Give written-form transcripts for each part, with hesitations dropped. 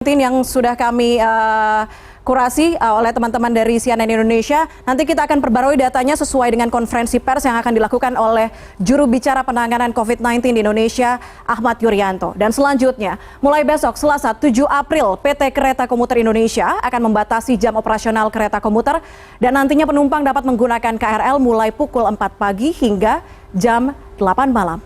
Yang sudah kami kurasi oleh teman-teman dari CNN Indonesia. Nanti kita akan perbarui datanya sesuai dengan konferensi pers yang akan dilakukan oleh juru bicara penanganan COVID-19 di Indonesia, Ahmad Yuryanto. Dan selanjutnya, mulai besok Selasa 7 April, PT Kereta Komuter Indonesia akan membatasi jam operasional kereta komuter dan nantinya penumpang dapat menggunakan KRL mulai pukul 4 pagi hingga jam 8 malam.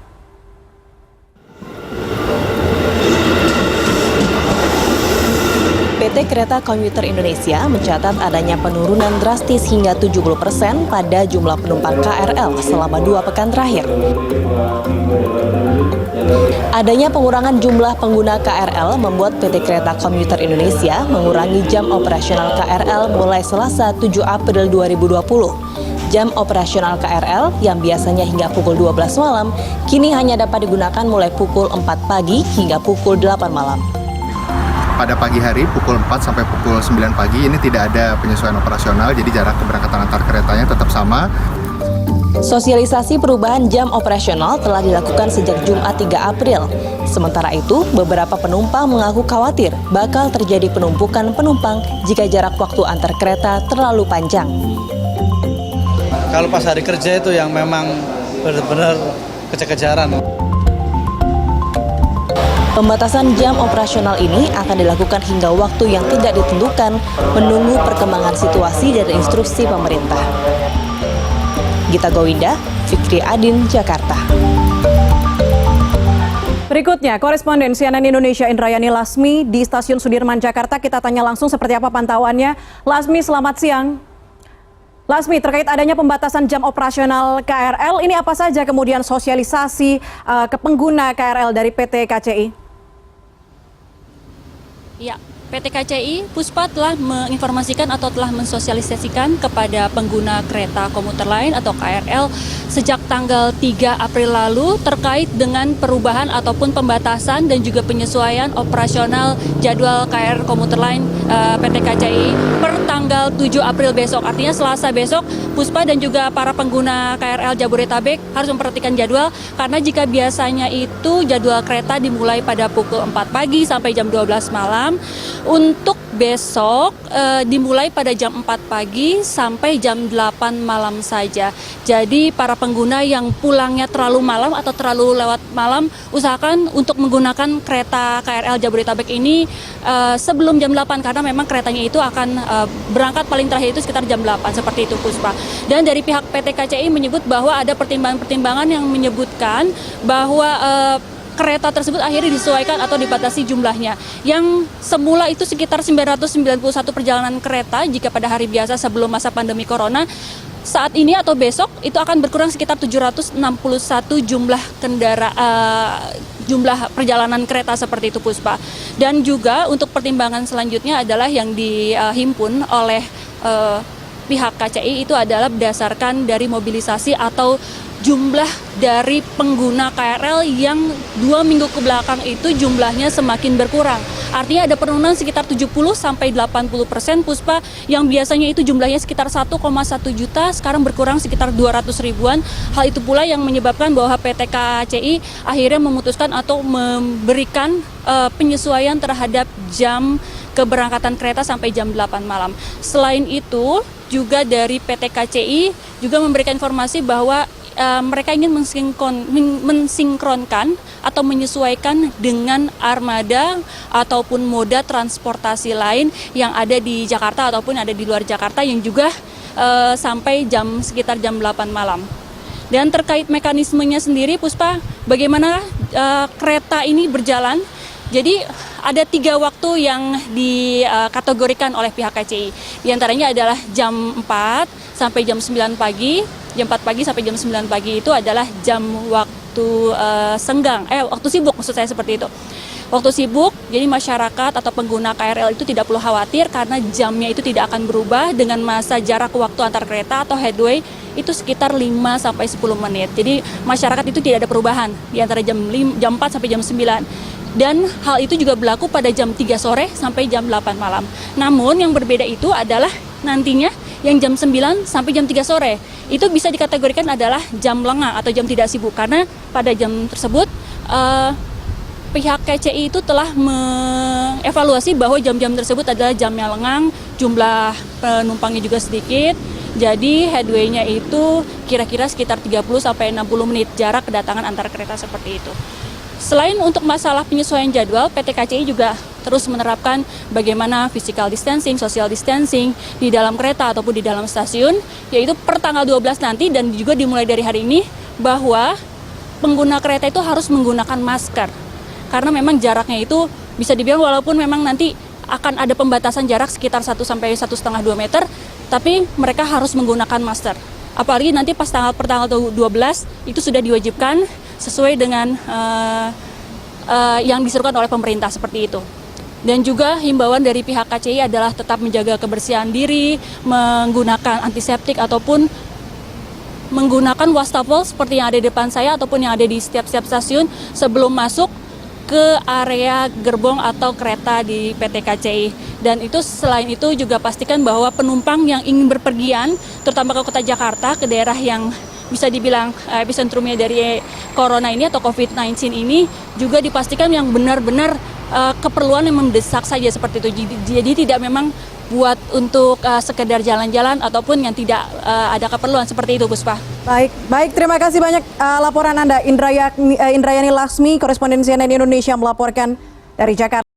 PT Kereta Komuter Indonesia mencatat adanya penurunan drastis hingga 70% pada jumlah penumpang KRL selama 2 pekan terakhir. Adanya pengurangan jumlah pengguna KRL membuat PT Kereta Komuter Indonesia mengurangi jam operasional KRL mulai Selasa 7 April 2020. Jam operasional KRL yang biasanya hingga pukul 12 malam, kini hanya dapat digunakan mulai pukul 4 pagi hingga pukul 8 malam. Pada pagi hari pukul 4 sampai pukul 9 pagi ini tidak ada penyesuaian operasional, jadi jarak keberangkatan antar keretanya tetap sama. Sosialisasi perubahan jam operasional telah dilakukan sejak Jumat 3 April. Sementara itu, beberapa penumpang mengaku khawatir bakal terjadi penumpukan penumpang jika jarak waktu antar kereta terlalu panjang. Kalau pas hari kerja itu yang memang benar-benar kejar-kejaran. Pembatasan jam operasional ini akan dilakukan hingga waktu yang tidak ditentukan, menunggu perkembangan situasi dan instruksi pemerintah. Gita Gowinda, Fikri Adin, Jakarta. Berikutnya, koresponden CNN Indonesia Indrayani Lasmi di Stasiun Sudirman, Jakarta. Kita tanya langsung seperti apa pantauannya. Lasmi, selamat siang. Lasmi, terkait adanya pembatasan jam operasional KRL, ini apa saja kemudian sosialisasi ke pengguna KRL dari PT KCI? Ya, PT KCI Puspa telah menginformasikan atau telah mensosialisasikan kepada pengguna kereta komuter lain atau KRL sejak tanggal 3 April lalu terkait dengan perubahan ataupun pembatasan dan juga penyesuaian operasional jadwal KRL komuter lain PT KCI per tanggal 7 April besok. Artinya Selasa besok, Puspa dan juga para pengguna KRL Jabodetabek harus memperhatikan jadwal karena jika biasanya itu jadwal kereta dimulai pada pukul 4 pagi sampai jam 12 malam, untuk besok dimulai pada jam 4 pagi sampai jam 8 malam saja. Jadi para pengguna yang pulangnya terlalu malam atau terlalu lewat malam, usahakan untuk menggunakan kereta KRL Jabodetabek ini sebelum jam 8 karena memang keretanya itu akan berangkat paling terakhir itu sekitar jam 8 seperti itu, Puspa. Dan dari pihak PT KCI menyebut bahwa ada pertimbangan-pertimbangan yang menyebutkan bahwa kereta tersebut akhirnya disesuaikan atau dibatasi jumlahnya. Yang semula itu sekitar 991 perjalanan kereta jika pada hari biasa sebelum masa pandemi corona, saat ini atau besok itu akan berkurang sekitar 761 jumlah perjalanan kereta seperti itu, Puspa. Dan juga untuk pertimbangan selanjutnya adalah yang dihimpun oleh pihak KCI itu adalah berdasarkan dari mobilisasi atau jumlah dari pengguna KRL yang 2 minggu ke belakang itu jumlahnya semakin berkurang. Artinya ada penurunan sekitar 70-80%, Puspa, yang biasanya itu jumlahnya sekitar 1,1 juta, sekarang berkurang sekitar 200 ribuan. Hal itu pula yang menyebabkan bahwa PT KCI akhirnya memutuskan atau memberikan penyesuaian terhadap jam keberangkatan kereta sampai jam 8 malam. Selain itu, juga dari PT KCI juga memberikan informasi bahwa mereka ingin mensinkronkan atau menyesuaikan dengan armada ataupun moda transportasi lain yang ada di Jakarta ataupun ada di luar Jakarta yang juga sampai sekitar jam 8 malam. Dan terkait mekanismenya sendiri, Puspa, bagaimana kereta ini berjalan? Jadi ada 3 waktu yang dikategorikan oleh pihak KCI. Di antaranya adalah jam 4 sampai jam 9 pagi, jam 4 pagi sampai jam 9 pagi itu adalah jam waktu waktu sibuk maksud saya seperti itu. Waktu sibuk, jadi masyarakat atau pengguna KRL itu tidak perlu khawatir karena jamnya itu tidak akan berubah dengan masa jarak waktu antar kereta atau headway itu sekitar 5 sampai 10 menit. Jadi masyarakat itu tidak ada perubahan di antara jam 4 sampai jam 9. Dan hal itu juga berlaku pada jam 3 sore sampai jam 8 malam. Namun yang berbeda itu adalah nantinya yang jam 9 sampai jam 3 sore. Itu bisa dikategorikan adalah jam lengang atau jam tidak sibuk. Karena pada jam tersebut pihak KCI itu telah mengevaluasi bahwa jam-jam tersebut adalah jam yang lengang, jumlah penumpangnya juga sedikit. Jadi headway-nya itu kira-kira sekitar 30-60 menit jarak kedatangan antar kereta seperti itu. Selain untuk masalah penyesuaian jadwal, PT KCI juga terus menerapkan bagaimana physical distancing, social distancing di dalam kereta ataupun di dalam stasiun, yaitu per tanggal 12 nanti dan juga dimulai dari hari ini bahwa pengguna kereta itu harus menggunakan masker. Karena memang jaraknya itu bisa dibilang walaupun memang nanti akan ada pembatasan jarak sekitar 1 sampai 1,5-2 meter, tapi mereka harus menggunakan masker. Apalagi nanti pas tanggal 12 itu sudah diwajibkan sesuai dengan yang diserukan oleh pemerintah seperti itu. Dan juga himbauan dari pihak KCI adalah tetap menjaga kebersihan diri, menggunakan antiseptik ataupun menggunakan wastafel seperti yang ada di depan saya ataupun yang ada di setiap stasiun sebelum masuk ke area gerbong atau kereta di PT KCI. Dan itu selain itu juga pastikan bahwa penumpang yang ingin berpergian, terutama ke kota Jakarta, ke daerah yang bisa dibilang epicentrumnya dari corona ini atau COVID-19 ini, juga dipastikan yang benar-benar keperluan yang mendesak saja seperti itu. Jadi tidak memang buat untuk sekedar jalan-jalan ataupun yang tidak ada keperluan seperti itu, Puspa. Baik, terima kasih banyak laporan Anda, Indrayani Laksmi, koresponden CNN Indonesia melaporkan dari Jakarta.